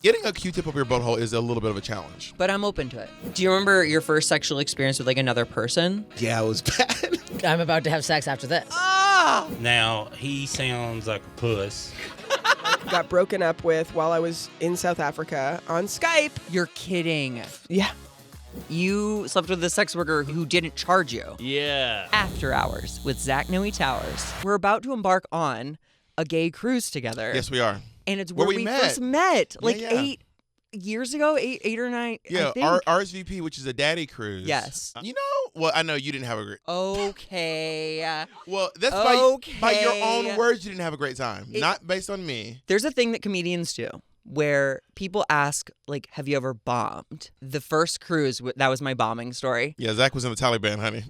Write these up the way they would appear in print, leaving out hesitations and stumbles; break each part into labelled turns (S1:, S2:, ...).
S1: Getting a Q-tip up your butthole is a little bit of a challenge.
S2: But I'm open to it. Do you remember your first sexual experience with like another person?
S3: Yeah, it was bad.
S4: I'm about to have sex after this.
S2: Ah!
S5: Now, he sounds like a puss.
S6: Got broken up with while I was in South Africa on Skype.
S2: You're kidding.
S6: Yeah.
S2: You slept with a sex worker who didn't charge you.
S5: Yeah.
S2: After Hours with Zach Noe Towers. We're about to embark on a gay cruise together.
S1: Yes, we are.
S2: And it's where we
S1: met.
S2: first met.
S1: Yeah,
S2: Like
S1: yeah.
S2: 8 years ago, eight or 9.
S1: Yeah,
S2: I think.
S1: RSVP, which is a daddy cruise.
S2: Yes.
S1: You know, well, I know you didn't have a great.
S2: Okay.
S1: Well, that's by your own words, you didn't have a great time. Not based on me.
S2: There's a thing that comedians do where people ask, like, have you ever bombed? The first cruise, that was my bombing story.
S1: Yeah, Zach was in the Taliban, honey.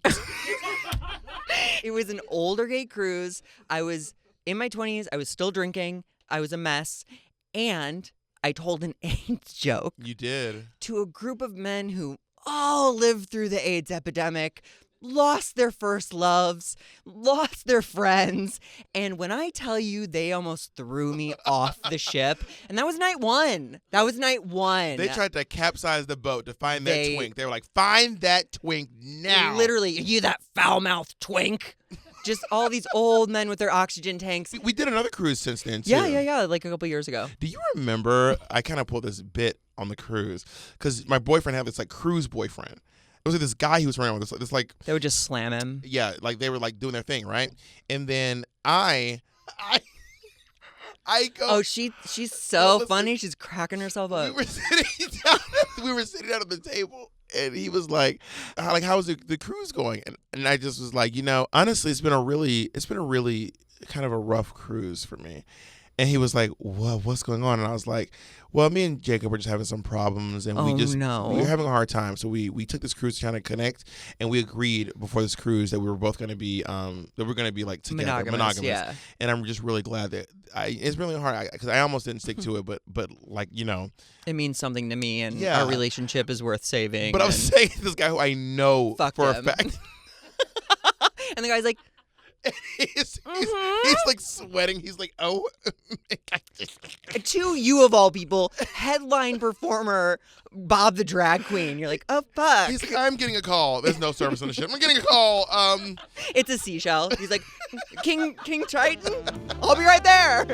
S2: It was an older gay cruise. I was in my 20s. I was still drinking. I was a mess. And I told an AIDS joke.
S1: You did.
S2: To a group of men who all lived through the AIDS epidemic, lost their first loves, lost their friends. And when I tell you they almost threw me off the ship, and that was night one.
S1: They tried to capsize the boat to find that twink. They were like, find that twink now.
S2: Literally, you that foul-mouthed twink. Just all these old men with their oxygen tanks.
S1: We did another cruise since then, too.
S2: Yeah, like a couple years ago.
S1: Do you remember, I kind of pulled this bit on the cruise, because my boyfriend had this, like, cruise boyfriend. It was like this guy he was running with, this like...
S2: They would just slam him.
S1: Yeah, like, they were, like, doing their thing, right? And then I go...
S2: Oh, she's so funny. She's cracking herself up.
S1: We were sitting down at the table, and he was like, how's the cruise going? And I just was like, honestly, it's been a really kind of a rough cruise for me. And he was like, what's going on? And I was like, well, me and Jacob were just having some problems, and we were having a hard time. So we took this cruise to kind of connect, and we agreed before this cruise that we were both going to be like together, monogamous.
S2: Yeah.
S1: And I'm just really glad that it's really hard because I almost didn't stick to it, but like
S2: it means something to me, and
S1: Yeah.
S2: our relationship is worth saving.
S1: But I was saying this guy who I know for
S2: him.
S1: a fact.
S2: And the guy's like,
S1: he's like sweating. He's like, oh.
S2: to you of all people, headline performer Bob the drag queen. You're like, oh fuck.
S1: He's like, I'm getting a call. There's no service on the ship. I'm getting a call.
S2: It's a seashell. He's like, King Triton, I'll be right there.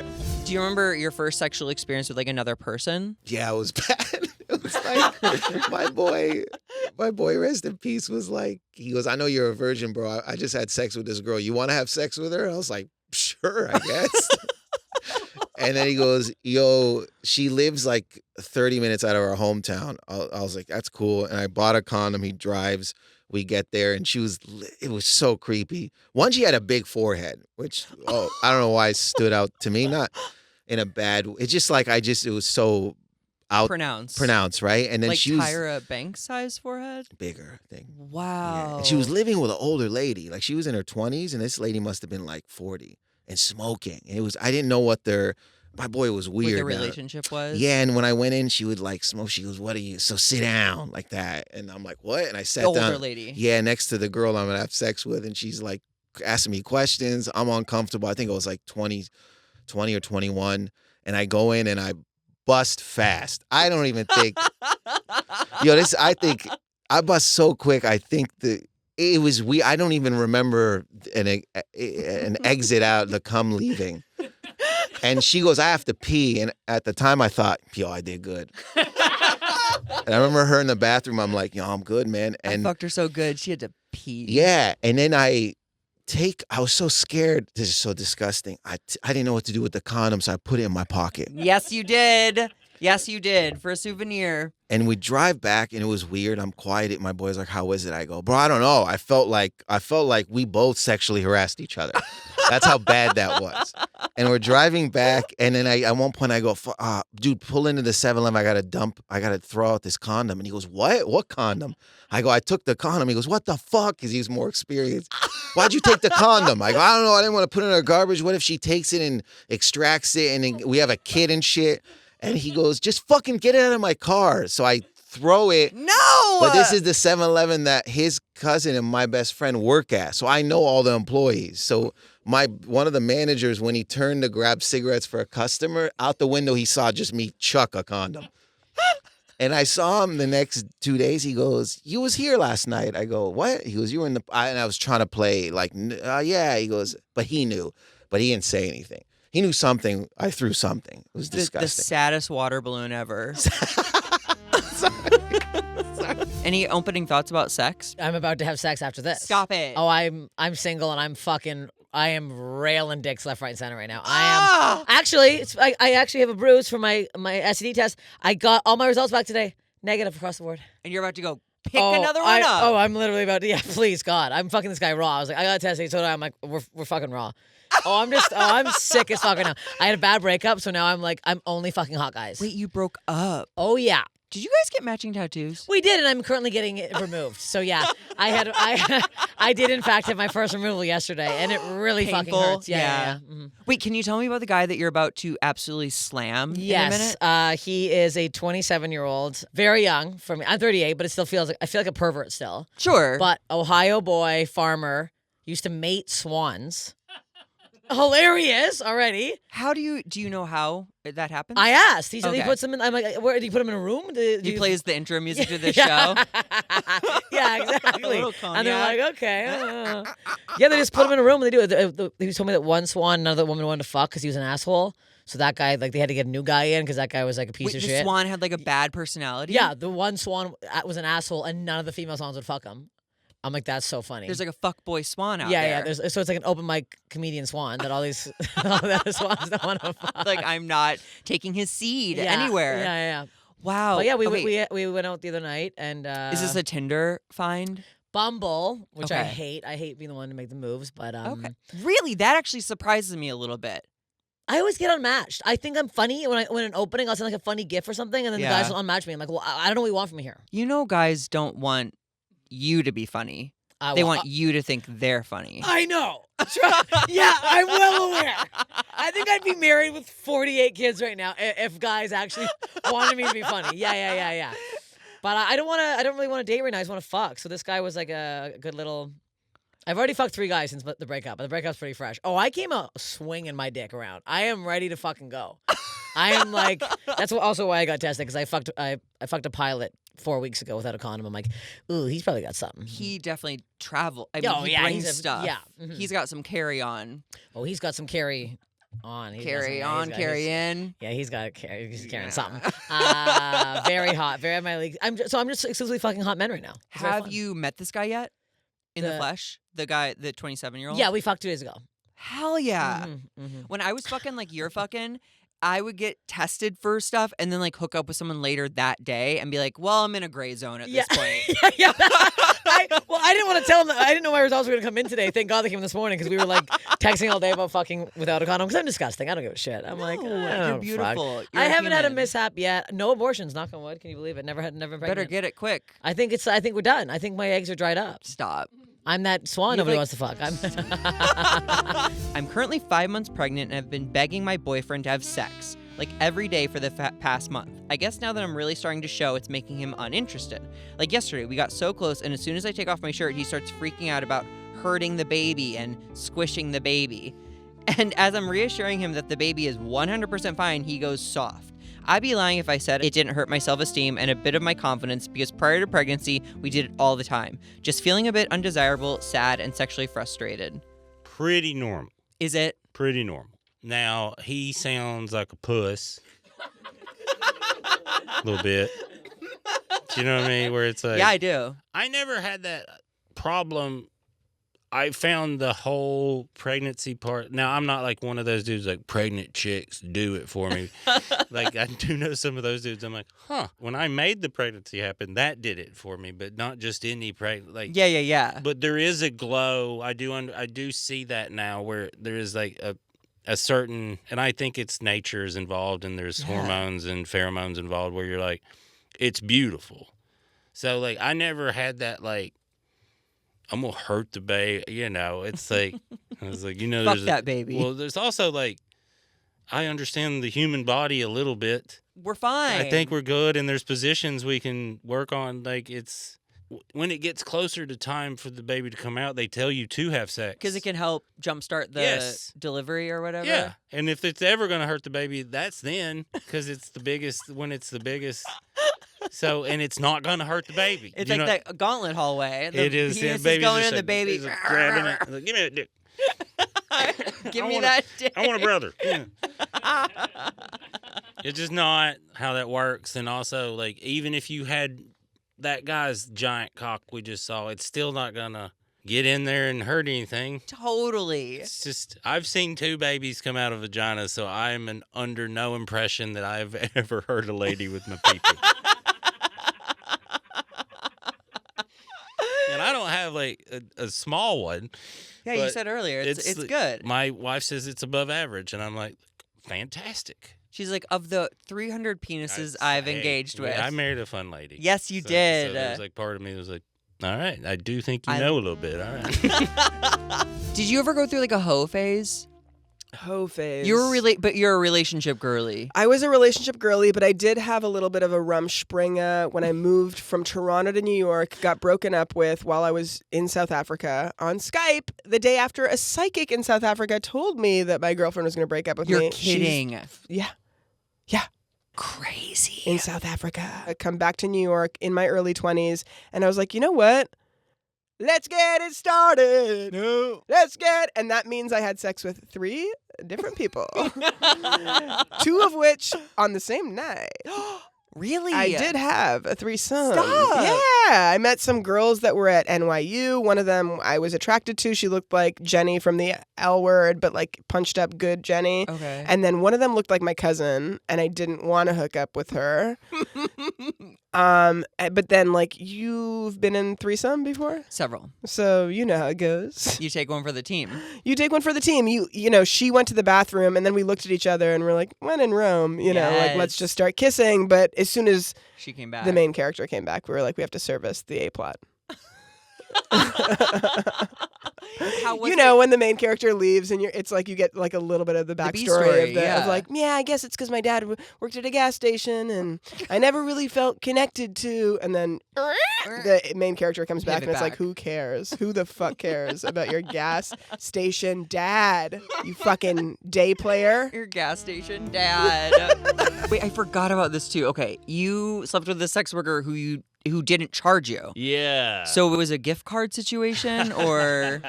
S2: Do you remember your first sexual experience with like another person?
S3: Yeah, it was bad. It was like my boy, rest in peace, was like, he goes, I know you're a virgin, bro. I just had sex with this girl. You want to have sex with her? I was like, sure, I guess. And then he goes, yo, she lives like 30 minutes out of our hometown. I was like, that's cool. And I bought a condom. He drives. We get there, and it was so creepy. One, she had a big forehead, which, I don't know why it stood out to me. Not in a bad way. It's just like, it was so pronounced, right? And then
S2: like
S3: she was
S2: Tyra Banks size forehead?
S3: Bigger thing.
S2: Wow.
S3: Yeah. And she was living with an older lady. Like, she was in her 20s, and this lady must have been like 40 and smoking. I didn't know what my boy was weird.
S2: What the relationship was?
S3: Yeah, and when I went in, she would like smoke. She goes, what are you? So sit down like that. And I'm like, what? And I sat
S2: the
S3: down.
S2: older lady.
S3: Yeah, next to the girl I'm going to have sex with. And she's like asking me questions. I'm uncomfortable. I think I was like 20 or 21. And I go in and I bust fast. I don't even think, I think I bust so quick. I think that it was I don't even remember an exit out, the cum leaving. And she goes, I have to pee. And at the time I thought, yo, I did good. And I remember her in the bathroom. I'm like, yo, I'm good, man. And
S2: I fucked her so good, she had to pee.
S3: Yeah. And then I was so scared. This is so disgusting. I didn't know what to do with the condom, so I put it in my pocket.
S2: Yes, you did. Yes, you did. For a souvenir.
S3: And we drive back, and it was weird. I'm quiet. My boy's like, how is it? I go, bro, I don't know. I felt like we both sexually harassed each other. That's how bad that was. And we're driving back, and then at one point I go, dude, pull into the 7-Eleven. I got to throw out this condom. And he goes, what? What condom? I go, I took the condom. He goes, what the fuck? Because he's more experienced. Why'd you take the condom? I go, I don't know. I didn't want to put it in her garbage. What if she takes it and extracts it, and then we have a kid and shit? And he goes, just fucking get it out of my car. So I throw it.
S2: No!
S3: But this is the 7-Eleven that his cousin and my best friend work at. So I know all the employees. So one of the managers, when he turned to grab cigarettes for a customer, out the window he saw just me chuck a condom. And I saw him the next 2 days. He goes, "You was here last night." I go, "What?" He goes, "You were in the," and I was trying to play like, yeah. He goes, but he knew, but he didn't say anything. He knew something. I threw something. It was
S2: the
S3: disgusting.
S2: saddest water balloon ever. Any opening thoughts about sex?
S4: I'm about to have sex after this.
S2: Stop it.
S4: Oh, I'm single and I am railing dicks left, right, and center right now. I am actually. I actually have a bruise from my STD test. I got all my results back today. Negative across the board.
S2: And you're about to go pick another one up.
S4: Oh, I'm literally about to. Yeah, please God, I'm fucking this guy raw. I was like, I got tested. So I'm like, we're fucking raw. I'm sick as fuck right now. I had a bad breakup, so now I'm only fucking hot guys.
S2: Wait, you broke up.
S4: Oh yeah.
S2: Did you guys get matching tattoos?
S4: We did, and I'm currently getting it removed. So yeah, I did in fact have my first removal yesterday, and it really fucking
S2: Painful?
S4: hurts. Yeah. Mhm.
S2: Wait, can you tell me about the guy that you're about to absolutely slam in a
S4: Yes,
S2: minute?
S4: he is a 27-year-old, very young for me. I'm 38, but it still feels like I feel like a pervert still.
S2: Sure.
S4: But Ohio boy, farmer, used to mate swans. Hilarious already.
S2: How do you know how that happened?
S4: I asked. He said he
S2: Okay.
S4: puts them in. I'm like, where do you put them in a room?
S2: He plays the intro music to this show.
S4: Yeah, exactly.
S2: little
S4: And they're
S2: cognac.
S4: like, okay. Yeah, they just put them in a room and they do it. He told me that one swan, another woman wanted to fuck because he was an asshole. So that guy, like, they had to get a new guy in because that guy was like a piece
S2: Wait,
S4: of
S2: the
S4: shit.
S2: swan had like a bad personality?
S4: Yeah, the one swan was an asshole and none of the female swans would fuck him. I'm like, that's so funny.
S2: There's like a fuckboy swan out
S4: yeah,
S2: there.
S4: so it's like an open mic comedian swan that all these all the other swans don't want to fuck.
S2: Like, I'm not taking his seed
S4: Yeah,
S2: anywhere.
S4: Yeah.
S2: Wow.
S4: But yeah,
S2: Okay.
S4: we went out the other night and
S2: Is this a Tinder find?
S4: Bumble, which I
S2: Okay.
S4: hate. I hate being the one to make the moves, but
S2: Okay. Really? That actually surprises me a little bit.
S4: I always get unmatched. I think I'm funny when an opening, I'll send like a funny gif or something, and then
S2: Yeah.
S4: the guys will unmatch me. I'm like, well, I don't know what you want from me here.
S2: You know, guys don't want you to be funny. They want you to think they're funny.
S4: I know. Yeah, I'm well aware. I think I'd be married with 48 kids right now if guys actually wanted me to be funny. Yeah. But I don't really want to date right now. I just want to fuck. So this guy was like a good little. I've already fucked 3 guys since the breakup, but the breakup's pretty fresh. Oh, I came out swinging my dick around. I am ready to fucking go. I am like, that's also why I got tested, because I fucked a pilot 4 weeks ago without a condom. I'm like, ooh, he's probably got something.
S2: He definitely traveled. I mean,
S4: Oh,
S2: he
S4: yeah,
S2: brings
S4: he's a-
S2: stuff.
S4: yeah, mhm.
S2: He's got some carry on.
S4: Oh, he's got some carry on.
S2: Carry on, carry in.
S4: Yeah, he's got he's carrying something. Very hot, very in my league. I'm just exclusively fucking hot men right now. It's very
S2: Have
S4: fun.
S2: you met this guy yet? In the
S4: The-
S2: flesh? The guy, the 27-year-old?
S4: Yeah, we fucked 2 days ago.
S2: Hell yeah.
S4: Mhm.
S2: When I was fucking like you're fucking, I would get tested for stuff and then like hook up with someone later that day and be like, well, I'm in a gray zone at this point.
S4: yeah. I didn't want to tell him that. I didn't know my results were going to come in today. Thank God they came this morning because we were like texting all day about fucking without a condom because I'm disgusting. I don't give a shit. I'm like,
S2: No,
S4: I don't
S2: you're
S4: fuck.
S2: beautiful. You're
S4: I
S2: a
S4: haven't had a
S2: human.
S4: mishap yet. No abortions, knock on wood. Can you believe it? Never been pregnant.
S2: Better get it quick.
S4: I think we're done. I think my eggs are dried up.
S2: Stop.
S4: I'm that swan
S2: You
S4: nobody
S2: like-
S4: wants to fuck.
S2: I'm currently 5 months pregnant and have been begging my boyfriend to have sex, like every day for the past month. I guess now that I'm really starting to show, it's making him uninterested. Like yesterday, we got so close, and as soon as I take off my shirt, he starts freaking out about hurting the baby and squishing the baby. And as I'm reassuring him that the baby is 100% fine, he goes soft. I'd be lying if I said it didn't hurt my self-esteem and a bit of my confidence, because prior to pregnancy, we did it all the time. Just feeling a bit undesirable, sad, and sexually frustrated.
S5: Pretty normal.
S2: Is it?
S5: Pretty normal. Now, he sounds like a puss. A little bit. Do you know what I mean? Where it's like...
S2: Yeah, I do.
S5: I never had that problem. I found the whole pregnancy part. Now, I'm not like one of those dudes like pregnant chicks do it for me. Like, I do know some of those dudes. I'm like, huh. When I made the pregnancy happen, that did it for me, but not just any pregnant. Like,
S2: Yeah.
S5: but there is a glow. I do see that now where there is like a certain, and I think it's nature is involved and there's hormones and pheromones involved where you're like, it's beautiful. So like, I never had that like, I'm gonna hurt the baby. You know, it's like, I was like,
S2: Fuck that baby.
S5: Well, there's also like, I understand the human body a little bit.
S2: we're fine.
S5: I think we're good, and there's positions we can work on. Like when it gets closer to time for the baby to come out, they tell you to have sex
S2: because it can help jumpstart the
S5: Yes.
S2: delivery or whatever.
S5: Yeah, and if it's ever going to hurt the baby, that's then because it's the biggest when it's the biggest. So and it's not going to hurt the baby.
S2: It's
S5: You
S2: like
S5: know-
S2: that gauntlet hallway. The
S5: It is.
S2: penis
S5: baby's
S2: going
S5: just
S2: in, the
S5: like-
S2: baby.
S5: he's like grabbing it. Like, give me that dick.
S2: Give
S5: I
S2: me
S5: wanna-
S2: that dick.
S5: I want a brother. Yeah. It's just not how that works. And also, like, even if you had that guy's giant cock we just saw, it's still not gonna get in there and hurt anything.
S2: Totally.
S5: It's just I've seen 2 babies come out of vaginas, so I'm under no impression that I've ever hurt a lady with my pee-pee. And I don't have like a small one.
S2: Yeah, you
S5: But
S2: said earlier it's
S5: like-
S2: good.
S5: My wife says it's above average, and I'm like, fantastic.
S2: She's like, of the 300 penises I've
S5: Hey,
S2: engaged with.
S5: I married a fun lady.
S2: Yes, you
S5: So
S2: did.
S5: there was like part of me that was like, all right, I do think you
S2: I-
S5: know a little bit. All right.
S2: Did you ever go through like a hoe phase?
S6: Hoe phase.
S2: But you're a relationship girly.
S6: I was a relationship girly, but I did have a little bit of a Rumspringa when I moved from Toronto to New York, got broken up with while I was in South Africa on Skype the day after a psychic in South Africa told me that my girlfriend was going to break up with me.
S2: You're
S6: She's-
S2: kidding.
S6: Yeah.
S2: Crazy.
S6: In South Africa. I come back to New York in my early 20s, and I was like, you know what? Let's get it started. No. And that means I had sex with 3 different people. 2 of which on the same night.
S2: Really?
S6: I did have a threesome.
S2: Stop.
S6: Yeah. I met some girls that were at NYU. One of them I was attracted to. She looked like Jenny from the L Word, but like punched up good Jenny.
S2: Okay.
S6: And then one of them looked like my cousin, and I didn't want to hook up with her. But then, like, you've been in threesome before,
S2: Several.
S6: so you know how it goes.
S2: You take one for the team.
S6: You take one for the team. You know, she went to the bathroom, and then we looked at each other, and we're like, when in Rome, you know, like, let's
S2: Yes.
S6: just start kissing. But as soon as
S2: She came back.
S6: the main character came back, we were like, we have to service the A plot.
S2: How was
S6: You know, when the main character leaves, and it's like you get like a little bit of the
S2: B
S6: backstory
S2: story,
S6: of
S2: yeah.
S6: like, I guess it's because my dad worked at a gas station, and I never really felt connected to. And then the main character comes back,
S2: Pivot
S6: and it's like,
S2: back.
S6: who cares? Who the fuck cares about your gas station dad? You fucking day player.
S2: Your gas station dad. Wait, I forgot about this too. Okay, you slept with a sex worker who didn't charge you.
S7: Yeah.
S2: So it was a gift card situation, or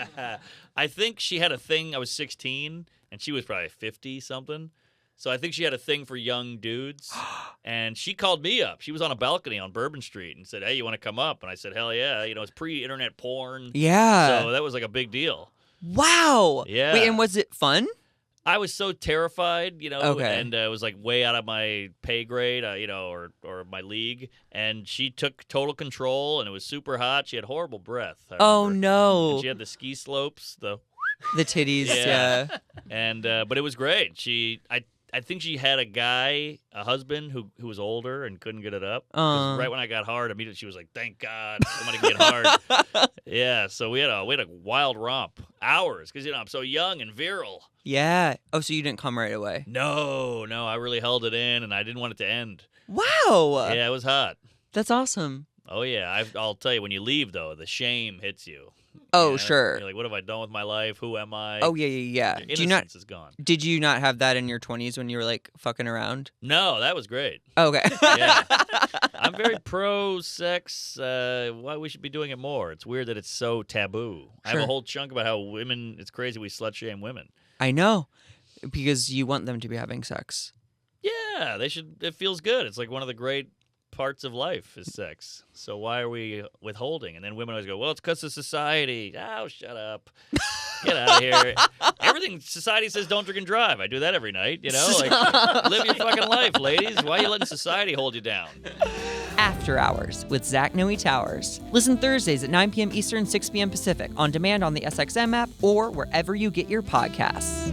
S7: I think she had a thing. I was 16, and she was probably 50 something. So I think she had a thing for young dudes, and she called me up. She was on a balcony on Bourbon Street and said, "Hey, you want to come up?" And I said, "Hell yeah!" You know, it's pre-internet porn,
S2: yeah.
S7: so that was like a big deal.
S2: Wow.
S7: Yeah.
S2: Wait, and was it fun?
S7: I was so terrified, you know,
S2: Okay.
S7: and it was like way out of my pay grade, you know, or my league. And she took total control, and it was super hot. She had horrible breath. I
S2: Oh
S7: remember.
S2: no.
S7: And she had the ski slopes, the
S2: The titties.
S7: Yeah.
S2: Yeah.
S7: and but it was great. I think she had a husband who was older and couldn't get it up. 'Cause right when I got hard, immediately she was like, "Thank God, somebody can get hard." Yeah, so we had a wild romp, hours, because I'm so young and virile.
S2: Yeah. Oh, so you didn't come right away.
S7: No, I really held it in, and I didn't want it to end.
S2: Wow.
S7: Yeah, it was hot.
S2: That's awesome.
S7: Oh yeah, I'll tell you, when you leave though, the shame hits you.
S2: Oh,
S7: Yeah,
S2: sure.
S7: You're like, what have I done with my life? Who am I?
S2: Oh yeah.
S7: Your
S2: Do you not?
S7: innocence is gone.
S2: Did you not have that in your 20s when you were like fucking around?
S7: No, that was great.
S2: Okay.
S7: Yeah. I'm very pro sex. Why we should be doing it more. It's weird that it's so taboo. I have
S2: Sure.
S7: a whole chunk about how women. It's crazy we slut shame women.
S2: I know, because you want them to be having sex.
S7: Yeah, they should. It feels good. It's like one of the great parts of life is sex. So why are we withholding? And then women always go, "Well, it's because of society." Oh, shut up. Get out of here. Everything society says don't drink and drive. I do that every night, you know? Like, live your fucking life, ladies. Why are you letting society hold you down?
S2: After Hours with Zach Noe Towers. Listen Thursdays at 9 p.m. Eastern, 6 p.m. Pacific, on demand on the SXM app or wherever you get your podcasts.